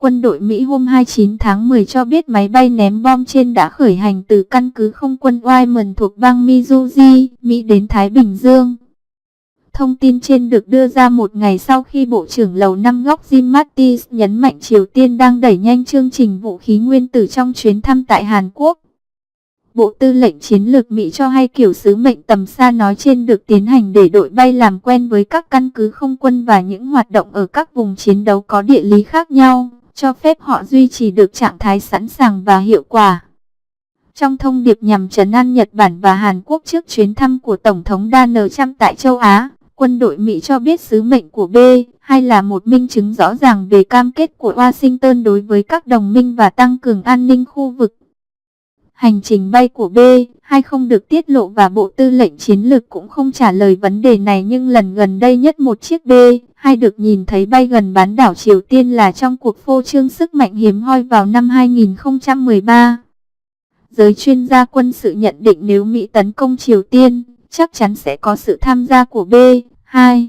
Quân đội Mỹ hôm 29 tháng 10 cho biết máy bay ném bom trên đã khởi hành từ căn cứ không quân Wyman thuộc bang Missouri, Mỹ đến Thái Bình Dương. Thông tin trên được đưa ra một ngày sau khi Bộ trưởng Lầu Năm Góc Jim Mattis nhấn mạnh Triều Tiên đang đẩy nhanh chương trình vũ khí nguyên tử trong chuyến thăm tại Hàn Quốc. Bộ Tư lệnh Chiến lược Mỹ cho hay kiểu sứ mệnh tầm xa nói trên được tiến hành để đội bay làm quen với các căn cứ không quân và những hoạt động ở các vùng chiến đấu có địa lý khác nhau, cho phép họ duy trì được trạng thái sẵn sàng và hiệu quả. Trong thông điệp nhằm trấn an Nhật Bản và Hàn Quốc trước chuyến thăm của Tổng thống Donald Trump tại châu Á, quân đội Mỹ cho biết sứ mệnh của B-2 là một minh chứng rõ ràng về cam kết của Washington đối với các đồng minh và tăng cường an ninh khu vực. Hành trình bay của B-2 không được tiết lộ và Bộ Tư lệnh Chiến lược cũng không trả lời vấn đề này, nhưng lần gần đây nhất một chiếc B-2 được nhìn thấy bay gần bán đảo Triều Tiên là trong cuộc phô trương sức mạnh hiếm hoi vào năm 2013. Giới chuyên gia quân sự nhận định nếu Mỹ tấn công Triều Tiên, chắc chắn sẽ có sự tham gia của B-2.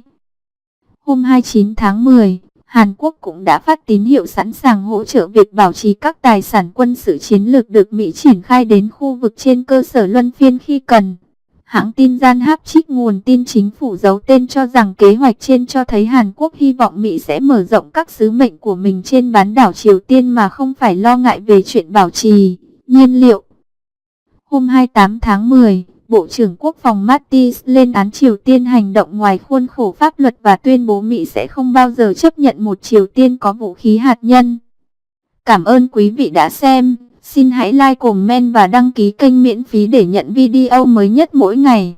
Hôm 29 tháng 10, Hàn Quốc cũng đã phát tín hiệu sẵn sàng hỗ trợ việc bảo trì các tài sản quân sự chiến lược được Mỹ triển khai đến khu vực trên cơ sở luân phiên khi cần. Hãng tin Yonhap trích nguồn tin chính phủ giấu tên cho rằng kế hoạch trên cho thấy Hàn Quốc hy vọng Mỹ sẽ mở rộng các sứ mệnh của mình trên bán đảo Triều Tiên mà không phải lo ngại về chuyện bảo trì nhiên liệu. Hôm 28 tháng 10, Bộ trưởng Quốc phòng Mattis lên án Triều Tiên hành động ngoài khuôn khổ pháp luật và tuyên bố Mỹ sẽ không bao giờ chấp nhận một Triều Tiên có vũ khí hạt nhân. Cảm ơn quý vị đã xem. Xin hãy like, comment và đăng ký kênh miễn phí để nhận video mới nhất mỗi ngày.